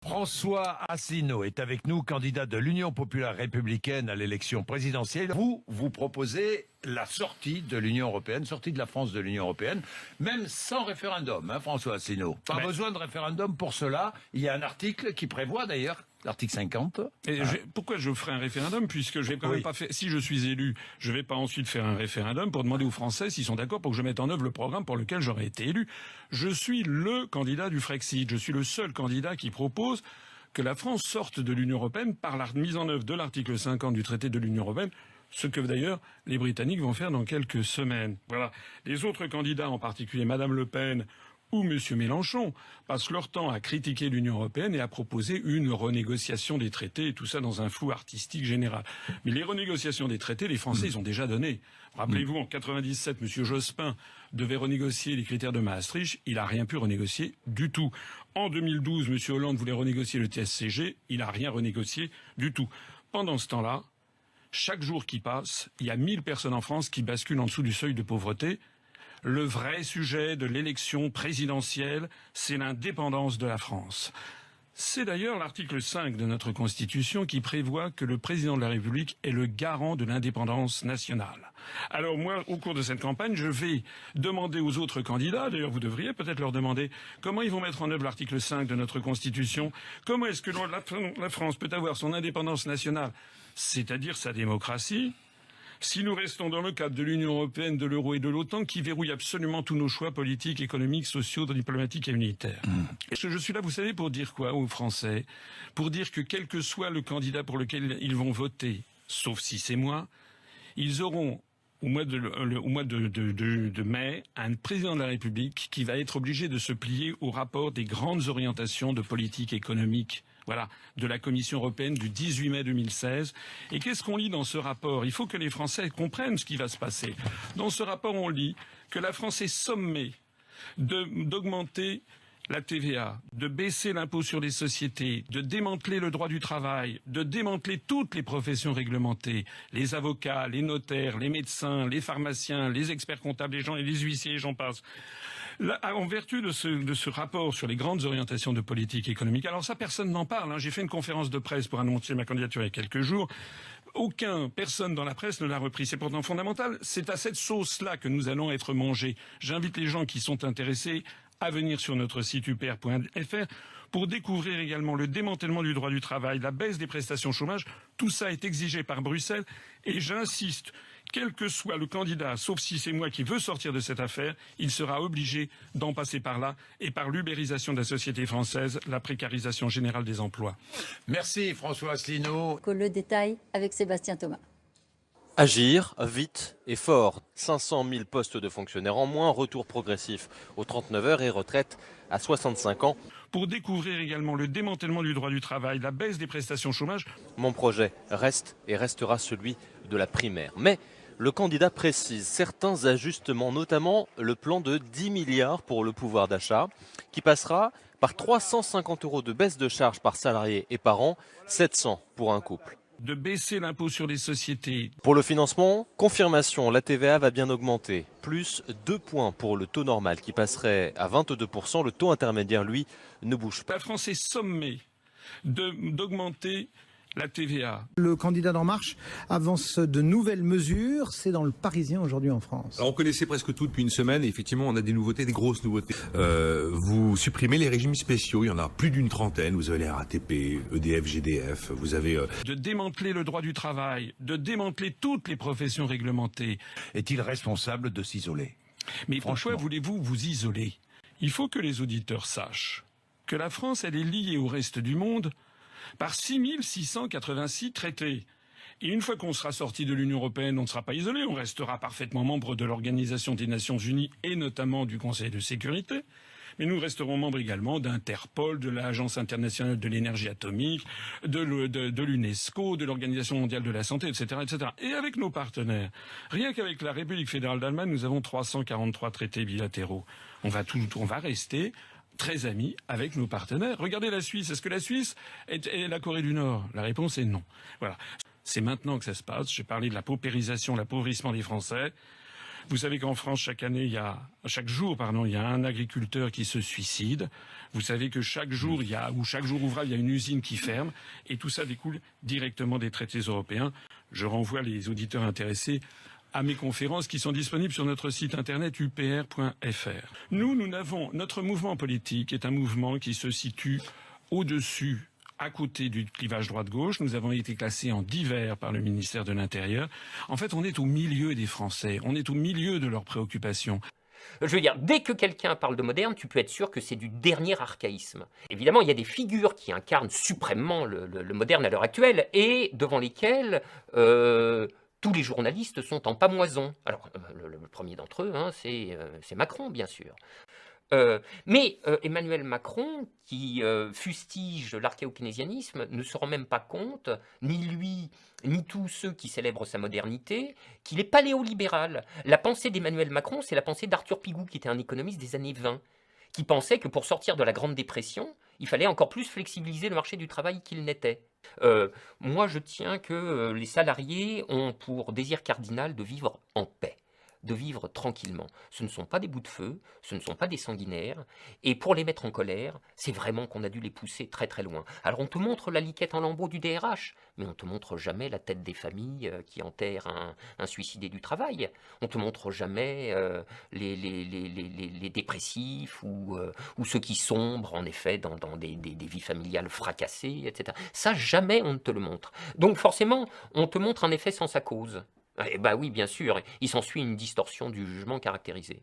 François Asselineau est avec nous, candidat de l'Union populaire républicaine à l'élection présidentielle. Vous proposez la sortie de l'Union européenne, sortie de la France de l'Union européenne, même sans référendum, hein, François Asselineau. Pas besoin de référendum pour cela. Il y a un article qui prévoit d'ailleurs, l'article 50. Pourquoi je ferai un référendum, puisque je vais quand même pas faire, si je suis élu, je vais pas ensuite faire un référendum pour demander aux Français s'ils sont d'accord pour que je mette en œuvre le programme pour lequel j'aurais été élu. Je suis le candidat du Frexit. Je suis le seul candidat qui propose que la France sorte de l'Union européenne par la mise en œuvre de l'article 50 du traité de l'Union européenne, ce que d'ailleurs les Britanniques vont faire dans quelques semaines. Voilà. Les autres candidats, en particulier Madame Le Pen ou M. Mélenchon, passent leur temps à critiquer l'Union européenne et à proposer une renégociation des traités, et tout ça dans un flou artistique général. Mais les renégociations des traités, les Français, ils ont déjà donné. Rappelez-vous, en 97, M. Jospin devait renégocier les critères de Maastricht, il n'a rien pu renégocier du tout. En 2012, M. Hollande voulait renégocier le TSCG, il n'a rien renégocié du tout. Pendant ce temps-là, chaque jour qui passe, il y a 1000 personnes en France qui basculent en dessous du seuil de pauvreté. Le vrai sujet de l'élection présidentielle, c'est l'indépendance de la France. C'est d'ailleurs l'article 5 de notre Constitution qui prévoit que le président de la République est le garant de l'indépendance nationale. Alors moi, au cours de cette campagne, je vais demander aux autres candidats, d'ailleurs vous devriez peut-être leur demander comment ils vont mettre en œuvre l'article 5 de notre Constitution, comment est-ce que la France peut avoir son indépendance nationale, c'est-à-dire sa démocratie, si nous restons dans le cadre de l'Union européenne, de l'euro et de l'OTAN, qui verrouille absolument tous nos choix politiques, économiques, sociaux, diplomatiques et militaires. Je suis là, vous savez, pour dire quoi aux Français? Pour dire que quel que soit le candidat pour lequel ils vont voter, sauf si c'est moi, ils auront au mois de mai, un président de la République qui va être obligé de se plier au rapport des grandes orientations de politique économique. Voilà, de la Commission européenne du 18 mai 2016. Et qu'est-ce qu'on lit dans ce rapport? Il faut que les Français comprennent ce qui va se passer. Dans ce rapport, on lit que la France est sommée d'augmenter la TVA, de baisser l'impôt sur les sociétés, de démanteler le droit du travail, de démanteler toutes les professions réglementées, les avocats, les notaires, les médecins, les pharmaciens, les experts comptables, les huissiers, et j'en passe. Là, en vertu de ce rapport sur les grandes orientations de politique économique, alors ça personne n'en parle, hein. J'ai fait une conférence de presse pour annoncer ma candidature il y a quelques jours. Personne dans la presse ne l'a repris. C'est pourtant fondamental. C'est à cette sauce-là que nous allons être mangés. J'invite les gens qui sont intéressés à venir sur notre site upr.fr pour découvrir également le démantèlement du droit du travail, la baisse des prestations chômage. Tout ça est exigé par Bruxelles et j'insiste, quel que soit le candidat, sauf si c'est moi qui veux sortir de cette affaire, il sera obligé d'en passer par là et par l'ubérisation de la société française, la précarisation générale des emplois. Merci François Asselineau. Le détail avec Sébastien Thomas. Agir vite et fort. 500 000 postes de fonctionnaires en moins, retour progressif aux 39 heures et retraite à 65 ans. Pour découvrir également le démantèlement du droit du travail, la baisse des prestations chômage. Mon projet reste et restera celui de la primaire. Mais le candidat précise certains ajustements, notamment le plan de 10 milliards pour le pouvoir d'achat, qui passera par 350 € de baisse de charges par salarié et par an, 700 pour un couple. De baisser l'impôt sur les sociétés. Pour le financement, confirmation, la TVA va bien augmenter. Plus 2 points pour le taux normal qui passerait à 22%. Le taux intermédiaire, lui, ne bouge pas. La France est sommée d'augmenter la TVA. Le candidat d'En Marche avance de nouvelles mesures. C'est dans le Parisien aujourd'hui en France. Alors on connaissait presque tout depuis une semaine et effectivement on a des nouveautés, des grosses nouveautés. Vous supprimez les régimes spéciaux, il y en a plus d'une trentaine. Vous avez les RATP, EDF, GDF, vous avez... De démanteler le droit du travail, de démanteler toutes les professions réglementées. Est-il responsable de s'isoler? Mais pourquoi voulez-vous vous isoler? Il faut que les auditeurs sachent que la France, elle est liée au reste du monde par 6686 traités. Et une fois qu'on sera sorti de l'Union européenne, on ne sera pas isolé, on restera parfaitement membre de l'Organisation des Nations Unies et notamment du Conseil de sécurité. Mais nous resterons membres également d'Interpol, de l'Agence internationale de l'énergie atomique, de l'UNESCO, de l'Organisation mondiale de la santé, etc., etc. Et avec nos partenaires, rien qu'avec la République fédérale d'Allemagne, nous avons 343 traités bilatéraux. On va rester très amis avec nos partenaires. Regardez la Suisse. Est-ce que la Suisse est la Corée du Nord? La réponse est non. Voilà. C'est maintenant que ça se passe. J'ai parlé de la paupérisation, l'appauvrissement des Français. Vous savez qu'en France, chaque jour, il y a un agriculteur qui se suicide. Vous savez que chaque jour ouvrable, il y a une usine qui ferme. Et tout ça découle directement des traités européens. Je renvoie les auditeurs intéressés à mes conférences qui sont disponibles sur notre site internet upr.fr. Notre mouvement politique est un mouvement qui se situe au-dessus, à côté du clivage droite-gauche. Nous avons été classés en divers par le ministère de l'Intérieur. En fait, on est au milieu des Français, on est au milieu de leurs préoccupations. Je veux dire, dès que quelqu'un parle de moderne, tu peux être sûr que c'est du dernier archaïsme. Évidemment, il y a des figures qui incarnent suprêmement le moderne à l'heure actuelle et devant lesquelles tous les journalistes sont en pamoison. Alors, le premier d'entre eux, c'est Macron, bien sûr. Mais Emmanuel Macron, qui fustige l'archéo-keynésianisme, ne se rend même pas compte, ni lui, ni tous ceux qui célèbrent sa modernité, qu'il est paléolibéral. La pensée d'Emmanuel Macron, c'est la pensée d'Arthur Pigou, qui était un économiste des années 20, qui pensait que pour sortir de la Grande Dépression, il fallait encore plus flexibiliser le marché du travail qu'il n'était. Moi, je tiens que les salariés ont pour désir cardinal de vivre en paix, de vivre tranquillement. Ce ne sont pas des bouts de feu, ce ne sont pas des sanguinaires, et pour les mettre en colère, c'est vraiment qu'on a dû les pousser très très loin. Alors on te montre la liquette en lambeaux du DRH, mais on te montre jamais la tête des familles qui enterrent un suicidé du travail. On te montre jamais les dépressifs ou ceux qui sombrent en effet dans des vies familiales fracassées, etc. Ça, jamais on ne te le montre. Donc forcément, on te montre un effet sans sa cause. Eh ben oui, bien sûr, il s'ensuit une distorsion du jugement caractérisé.